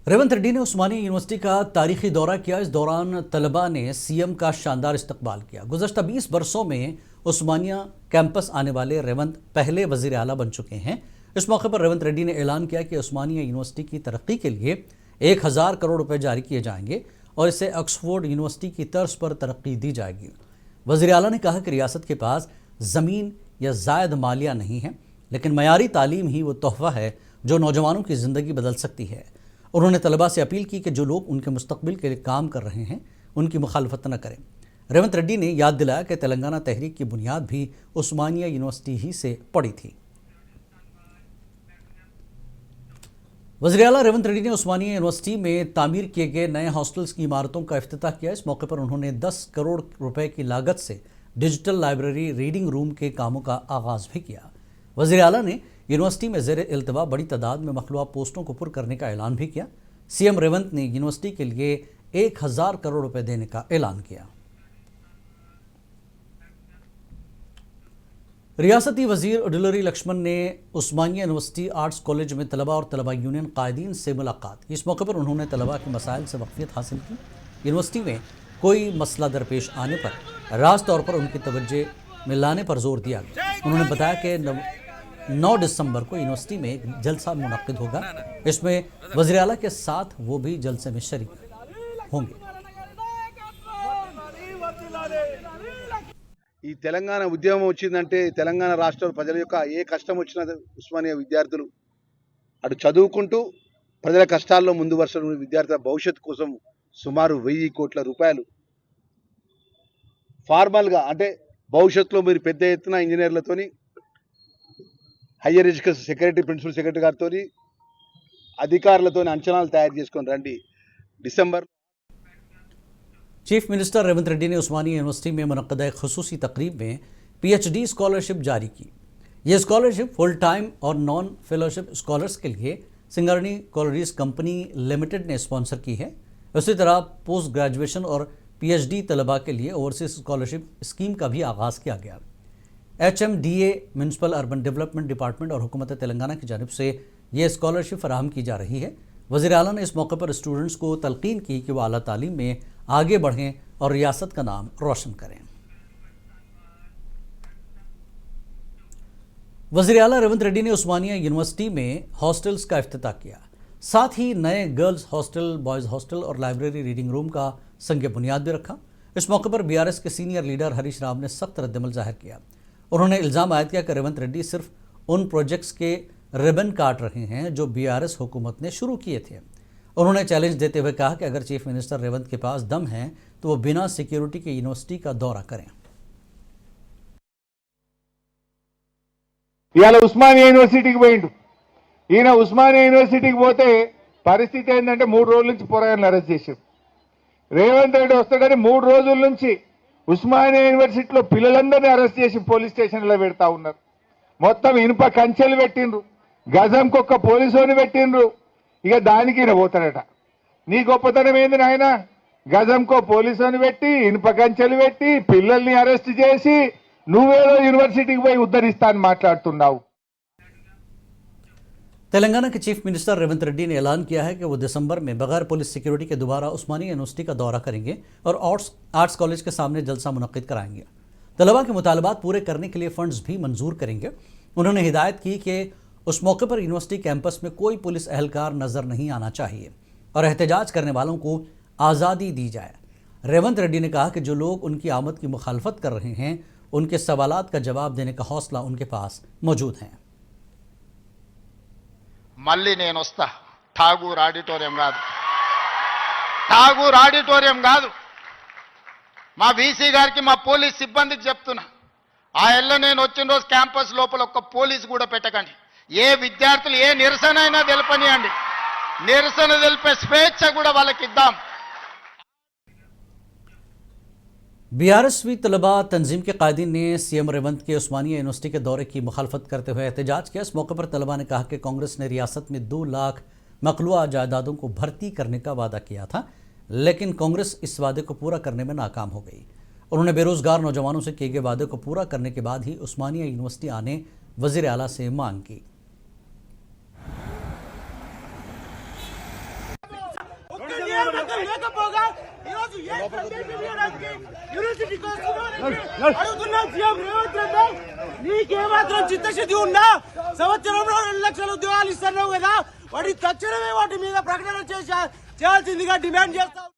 रेवंत रेड्डी ने उस्मानिया यूनिवर्सिटी का तारीखी दौरा किया। इस दौरान तलबा ने सीएम का शानदार इस्तकबाल किया। गुज़श्ता 20 बरसों में उस्मानिया कैंपस आने वाले रेवंत पहले वज़ीर आला बन चुके हैं। इस मौके पर रेवंत रेड्डी ने ऐलान किया कि उस्मानिया यूनिवर्सिटी की तरक्की के लिए 1000 करोड़ रुपए जारी किए जाएंगे और इसे ऑक्सफोर्ड यूनिवर्सिटी की तर्ज पर तरक्की दी जाएगी। वज़ीर आला ने कहा कि रियासत के पास ज़मीन या ज़ायद मालिया नहीं है, लेकिन मयारी तालीम ही वो तोहफ़ा है जो नौजवानों की ज़िंदगी बदल सकती है। उन्होंने तलबा से अपील की कि जो लोग उनके मुस्तकबिल के लिए काम कर रहे हैं उनकी मुखालफत न करें। रेवंत रेड्डी ने याद दिलाया कि तेलंगाना तहरीक की बुनियाद भी उस्मानिया यूनिवर्सिटी ही से पड़ी थी। वज़ीर आला रेवंत रेड्डी ने उस्मानिया यूनिवर्सिटी में तामीर किए गए नए हॉस्टल्स की इमारतों का इफ्तिताह किया। इस मौके पर उन्होंने 10 करोड़ रुपए की लागत से डिजिटल लाइब्रेरी, रीडिंग रूम के कामों का आगाज़ भी किया। वज़ीर आला ने यूनिवर्सिटी में ज़ेर इल्तवा बड़ी तादाद में मखलूआ पोस्टों को पुर करने का ऐलान भी किया। सीएम रेवंत ने यूनिवर्सिटी के लिए 1000 करोड़ रुपए देने का ऐलान किया। रियासती वजीर उडुलरी लक्ष्मण ने उस्मानिया यूनिवर्सिटी आर्ट्स कॉलेज में तलबा और तलबा यूनियन कायदीन से मुलाकात की। इस मौके पर उन्होंने तलबा के मसाइल से वाक़फियत हासिल की। यूनिवर्सिटी में कोई मसला दरपेश आने पर राज तौर पर उनकी तवज्जो में लाने पर जोर दिया गया। उन्होंने बताया कि 9 दिसंबर को यूनिवर्सिटी में एक जलसा मुनक्किद होगा। इसमें वज़ीर आला के साथ वो भी जलसे में शरीक होंगे। ఈ తెలంగాణ ఉద్యమం వచ్చిందంటే తెలంగాణ రాష్ట్ర ప్రజల యొక్క ఏ కష్టం వచ్చినా ఉస్మానియా విద్యార్థులు అటు చదువుకుంటూ ప్రజల కష్టాల్లో ముందు వరుసలో ఉన్న విద్యార్థుల భవిష్యత్తు కోసం సుమారు 1000 కోట్ల రూపాయలు ఫార్మల్గా అంటే భవిష్యత్తులో మీరు పెద్ద ఎత్తున ఇంజనీర్లతోని higher education secretary, principal secretary గారితో అధికారులతో అంచనాలు తయారు చేసుకొని రండి। December chief minister Revanth Reddy ने उस्मानिया यूनिवर्सिटी में मुनक्कदा एक खुसूसी तकरीब में PhD स्कॉलरशिप जारी की। यह स्कॉलरशिप फुल टाइम और नॉन फेलोशिप स्कॉलर्स के लिए सिंगरनी कॉलरीज कंपनी लिमिटेड ने स्पॉन्सर की है। उसी तरह पोस्ट ग्रेजुएशन और PhD तलबा के लिए ओवरसीज स्कॉलरशिप स्कीम का भी आगाज़ किया गया। HMDA municipal urban development department और हुकूमत तेलंगाना की जानिब से यह स्कॉलरशिप फराहम की जा रही है। वज़ीर आला ने इस मौके पर स्टूडेंट्स को तलकीन की कि वह आला तालीम में आगे बढ़ें और रियासत का नाम रोशन करें। वज़ीर आला रेवंत रेड्डी ने उस्मानिया यूनिवर्सिटी में हॉस्टल्स का इफ्तिताह किया। साथ ही नए गर्ल्स हॉस्टल, बॉयज़ हॉस्टल और लाइब्रेरी रीडिंग रूम का संग बुनियाद भी रखा। इस मौके पर BRS के सीनियर लीडर हरीश राव ने सख्त रद्दमल जाहिर किया। उन्होंने इल्ज़ाम आयद किया कि रेवंत रेड्डी सिर्फ उन प्रोजेक्ट्स के रिबन काट रहे हैं जो BRS हुकूमत ने शुरू किए थे। उन्होंने चैलेंज देते हुए कहा कि अगर चीफ मिनिस्टर रेवंत के पास दम है तो वो बिना सिक्योरिटी के यूनिवर्सिटी का दौरा करें। ఇవాళ ఉస్మానియా యూనివర్సిటీకి పోయిండు। ఈయన ఉస్మానియా యూనివర్సిటీకి పోతే పరిస్థితి ఏంటంటే 3 రోజుల నుంచి పోరాగాన్ని అరెస్ట్ చేశారు। రేవంత్ రెడ్డి వస్తాడని 3 రోజుల నుంచి ఉస్మానియా యూనివర్సిటీలో పిల్లలందరినీ అరెస్ట్ చేసి పోలీస్ స్టేషన్లో పెడతా ఉన్నారు। మొత్తం ఇనుప కంచెలు పెట్టిండ్రు, గజంకొక్క పోలీసుని పెట్టిండ్రు। ఇక దానికి ఈయన పోతాడట। నీ గొప్పతనం ఏంది నాయన? గజంకో పోలీసుని పెట్టి, ఇనుప కంచెలు పెట్టి, పిల్లల్ని అరెస్ట్ చేసి నువ్వేదో యూనివర్సిటీకి పోయి ఉద్ధరిస్తా అని మాట్లాడుతున్నావు। तेलंगाना के चीफ मिनिस्टर रेवंत रेड्डी ने ऐलान किया है कि वो दिसंबर में बगैर पुलिस सिक्योरिटी के दोबारा उस्मानिया यूनिवर्सिटी का दौरा करेंगे और आर्ट्स कॉलेज के सामने जलसा मुनक्किद कराएंगे। तलबा के मुतालबात पूरे करने के लिए फंड्स भी मंजूर करेंगे। उन्होंने हिदायत की कि उस मौके पर यूनिवर्सिटी कैंपस में कोई पुलिस एहलकार नजर नहीं आना चाहिए और एहतजाज करने वालों को आज़ादी दी जाए। रेवंत रेड्डी ने कहा कि जो लोग उनकी आमद की मुखालफत कर रहे हैं उनके सवालात का जवाब देने का हौसला उनके पास मौजूद है। మళ్ళీ నేను వస్తా। ఠాగూర్ ఆడిటోరియం కాదు, ఠాగూర్ ఆడిటోరియం కాదు। మా వీసీ గారికి, మా పోలీస్ సిబ్బందికి చెప్తున్నా, ఆ ఎల్ల నేను వచ్చిన రోజు క్యాంపస్ లోపల ఒక్క పోలీసు కూడా పెట్టకండి। ఏ విద్యార్థులు ఏ నిరసన అయినా తెలపనియండి, నిరసన తెలిపే స్వేచ్ఛ కూడా వాళ్ళకి ఇద్దాం। BRSV तलबा तंजीम के कायदीन ने CM रेवंत के उस्मानिया यूनिवर्सिटी के दौरे की मुखालफत करते हुए एहतजाज किया। इस मौके पर तलबा ने कहा कि कांग्रेस ने रियासत में 2 लाख मखलूआ जायदादों को भर्ती करने का वादा किया था, लेकिन कांग्रेस इस वादे को पूरा करने में नाकाम हो गई। उन्होंने बेरोजगार नौजवानों से किए गए वादे को पूरा करने के बाद ही उस्मानिया यूनिवर्सिटी आने वज़ीर आला से मांग की। నియామకం లేకపోగా ఈరోజు ఏ సందేశం ఇవ్వడానికి యూనివర్సిటీకి వస్తున్నారని అడుగుతున్నాం సీఎం రేవంత్ రెడ్డి. నీకేమాత్రం చిత్తశుద్ధి ఉందా? సంవత్సరంలో 2 లక్షల ఉద్యోగాలు ఇస్తున్నావు కదా, వాటి తక్షణమే వాటి మీద ప్రకటన చేయాల్సిందిగా డిమాండ్ చేస్తాం.